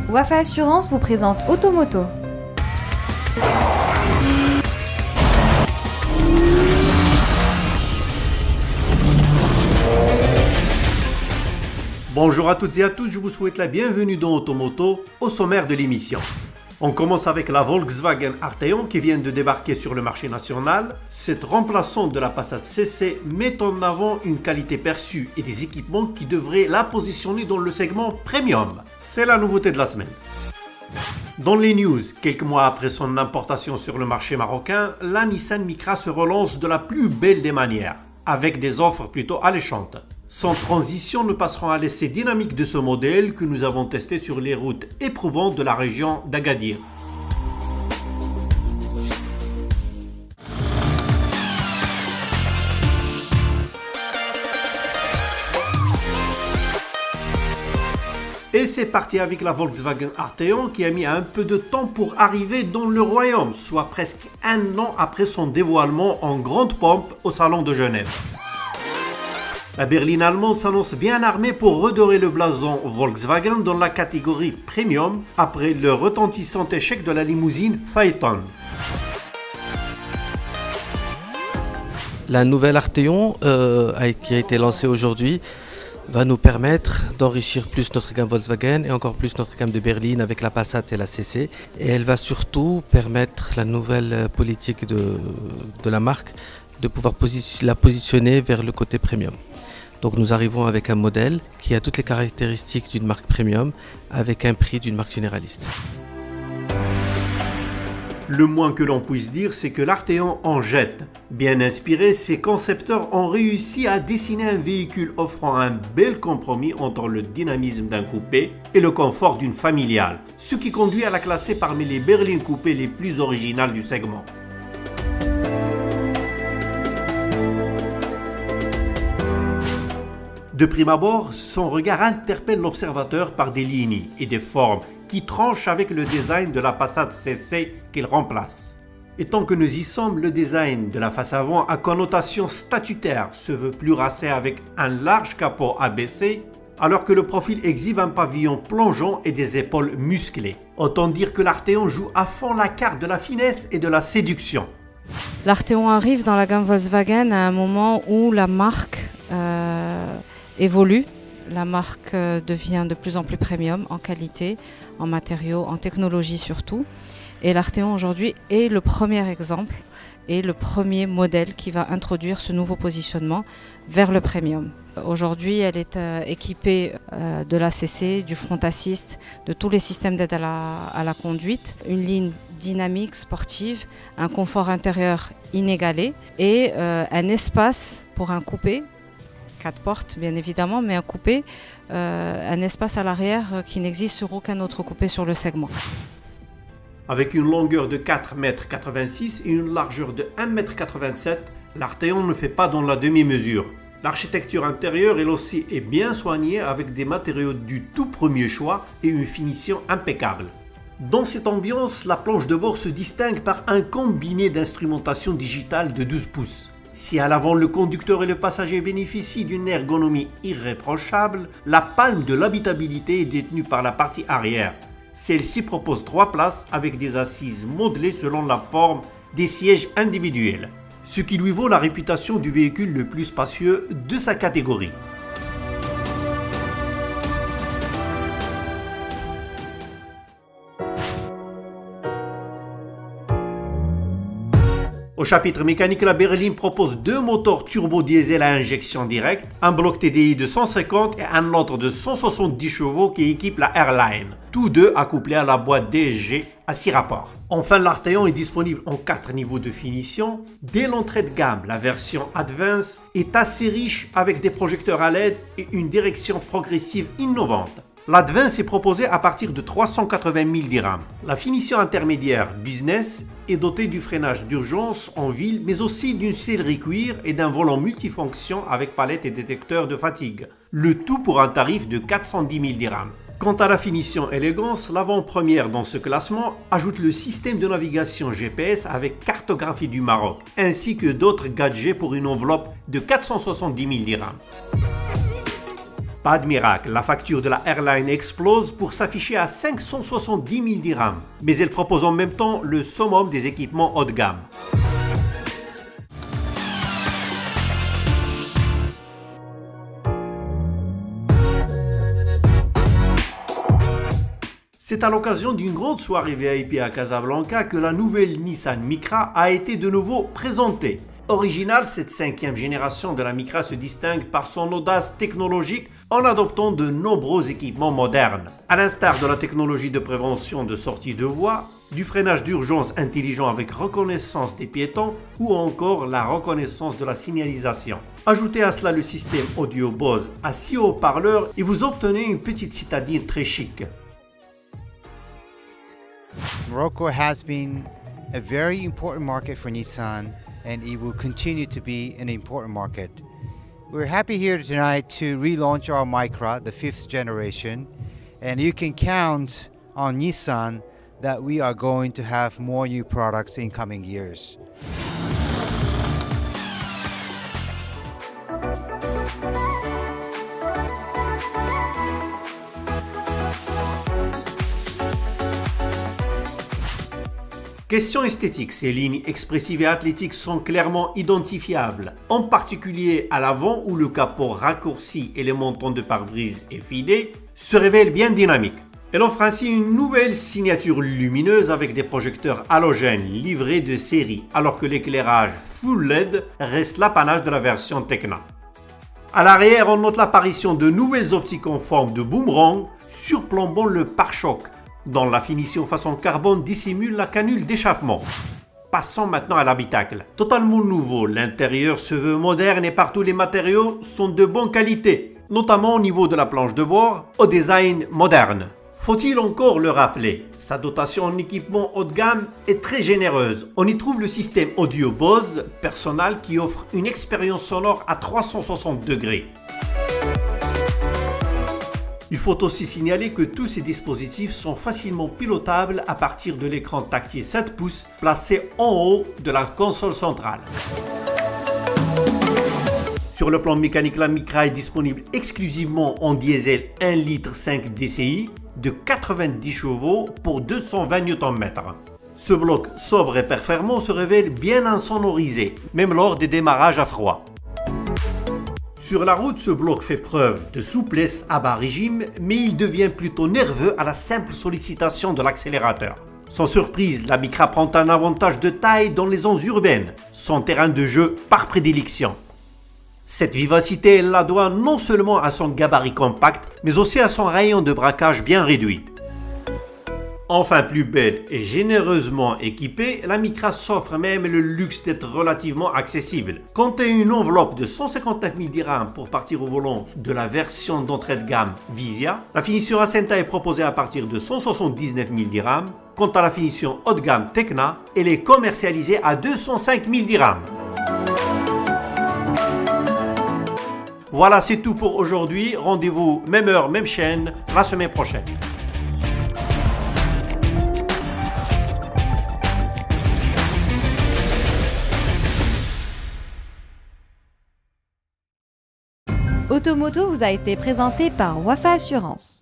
Wafa Assurance vous présente Automoto. Bonjour à toutes et à tous, je vous souhaite la bienvenue dans Automoto, au sommaire de l'émission. On commence avec la Volkswagen Arteon qui vient de débarquer sur le marché national. Cette remplaçante de la Passat CC met en avant une qualité perçue et des équipements qui devraient la positionner dans le segment premium. C'est la nouveauté de la semaine. Dans les news, quelques mois après son importation sur le marché marocain, la Nissan Micra se relance de la plus belle des manières, avec des offres plutôt alléchantes. Sans transition, nous passerons à l'essai dynamique de ce modèle que nous avons testé sur les routes éprouvantes de la région d'Agadir. Et c'est parti avec la Volkswagen Arteon qui a mis un peu de temps pour arriver dans le royaume, soit presque un an après son dévoilement en grande pompe au salon de Genève. La berline allemande s'annonce bien armée pour redorer le blason Volkswagen dans la catégorie premium après le retentissant échec de la limousine Phaeton. La nouvelle Arteon qui a été lancée aujourd'hui va nous permettre d'enrichir plus notre gamme Volkswagen et encore plus notre gamme de berline avec la Passat et la CC. Et elle va surtout permettre la nouvelle politique de la marque de pouvoir la positionner vers le côté premium. Donc nous arrivons avec un modèle qui a toutes les caractéristiques d'une marque premium avec un prix d'une marque généraliste. Le moins que l'on puisse dire, c'est que l'Arteon en jette. Bien inspiré, ses concepteurs ont réussi à dessiner un véhicule offrant un bel compromis entre le dynamisme d'un coupé et le confort d'une familiale, ce qui conduit à la classer parmi les berlines coupées les plus originales du segment. De prime abord, son regard interpelle l'observateur par des lignes et des formes qui tranchent avec le design de la Passat CC qu'il remplace. Et tant que nous y sommes, le design de la face avant à connotation statutaire se veut plus racé avec un large capot abaissé, alors que le profil exhibe un pavillon plongeant et des épaules musclées. Autant dire que l'Arteon joue à fond la carte de la finesse et de la séduction. L'Arteon arrive dans la gamme Volkswagen à un moment où la marque évolue. La marque devient de plus en plus premium en qualité, en matériaux, en technologie surtout. Et l'Arteon aujourd'hui est le premier exemple et le premier modèle qui va introduire ce nouveau positionnement vers le premium. Aujourd'hui, elle est équipée de l'ACC, du front assist, de tous les systèmes d'aide à la conduite, une ligne dynamique, sportive, un confort intérieur inégalé et un espace pour un coupé. 4 portes bien évidemment, mais un coupé, un espace à l'arrière qui n'existe sur aucun autre coupé sur le segment. Avec une longueur de 4,86 m et une largeur de 1,87 m, l'Arteon ne fait pas dans la demi-mesure. L'architecture intérieure elle aussi est bien soignée avec des matériaux du tout premier choix et une finition impeccable. Dans cette ambiance, la planche de bord se distingue par un combiné d'instrumentation digitale de 12 pouces. Si à l'avant le conducteur et le passager bénéficient d'une ergonomie irréprochable, la palme de l'habitabilité est détenue par la partie arrière. Celle-ci propose 3 places avec des assises modelées selon la forme des sièges individuels, ce qui lui vaut la réputation du véhicule le plus spacieux de sa catégorie. Au chapitre mécanique, la berline propose 2 moteurs turbo-diesel à injection directe, un bloc TDI de 150 et un autre de 170 chevaux qui équipe la Airline, tous deux accouplés à la boîte DSG à 6 rapports. Enfin, l'Arteon est disponible en 4 niveaux de finition. Dès l'entrée de gamme, la version Advance est assez riche avec des projecteurs à LED et une direction progressive innovante. L'Advance est proposé à partir de 380 000 dirhams. La finition intermédiaire Business est dotée du freinage d'urgence en ville, mais aussi d'une sellerie cuir et d'un volant multifonction avec palette et détecteur de fatigue. Le tout pour un tarif de 410 000 dirhams. Quant à la finition élégance, l'avant-première dans ce classement ajoute le système de navigation GPS avec cartographie du Maroc, ainsi que d'autres gadgets pour une enveloppe de 470 000 dirhams. Pas de miracle, la facture de la airline explose pour s'afficher à 570 000 dirhams. Mais elle propose en même temps le summum des équipements haut de gamme. C'est à l'occasion d'une grande soirée VIP à Casablanca que la nouvelle Nissan Micra a été de nouveau présentée. Originale, cette 5e génération de la Micra se distingue par son audace technologique en adoptant de nombreux équipements modernes. À l'instar de la technologie de prévention de sortie de voie, du freinage d'urgence intelligent avec reconnaissance des piétons ou encore la reconnaissance de la signalisation. Ajoutez à cela le système audio Bose à 6 haut-parleurs et vous obtenez une petite citadine très chic. Morocco has been a very important market for Nissan, and it will continue to be an important market. We're happy here tonight to relaunch our Micra, the 5th generation, and you can count on Nissan that we are going to have more new products in coming years. Question esthétique, ces lignes expressives et athlétiques sont clairement identifiables, en particulier à l'avant où le capot raccourci et les montants de pare-brise effilés se révèlent bien dynamiques. Elle offre ainsi une nouvelle signature lumineuse avec des projecteurs halogènes livrés de série, alors que l'éclairage full LED reste l'apanage de la version Tecna. À l'arrière, on note l'apparition de nouvelles optiques en forme de boomerang surplombant le pare-choc, dont la finition façon carbone dissimule la canule d'échappement. Passons maintenant à l'habitacle. Totalement nouveau, l'intérieur se veut moderne et partout les matériaux sont de bonne qualité, notamment au niveau de la planche de bord, au design moderne. Faut-il encore le rappeler, sa dotation en équipement haut de gamme est très généreuse. On y trouve le système audio Bose Personal qui offre une expérience sonore à 360 degrés. Il faut aussi signaler que tous ces dispositifs sont facilement pilotables à partir de l'écran tactile 7 pouces placé en haut de la console centrale. Sur le plan mécanique, la Micra est disponible exclusivement en diesel 1,5 litre DCI de 90 chevaux pour 220 Nm. Ce bloc sobre et performant se révèle bien insonorisé, même lors des démarrages à froid. Sur la route, ce bloc fait preuve de souplesse à bas régime, mais il devient plutôt nerveux à la simple sollicitation de l'accélérateur. Sans surprise, la Micra prend un avantage de taille dans les zones urbaines, son terrain de jeu par prédilection. Cette vivacité, elle la doit non seulement à son gabarit compact, mais aussi à son rayon de braquage bien réduit. Enfin plus belle et généreusement équipée, la Micra s'offre même le luxe d'être relativement accessible. Comptez une enveloppe de 159 000 dirhams pour partir au volant de la version d'entrée de gamme Visia. La finition Accenta est proposée à partir de 179 000 dirhams. Quant à la finition haut de gamme Tecna, elle est commercialisée à 205 000 dirhams. Voilà, c'est tout pour aujourd'hui. Rendez-vous même heure, même chaîne, la semaine prochaine. Automoto vous a été présenté par Wafa Assurance.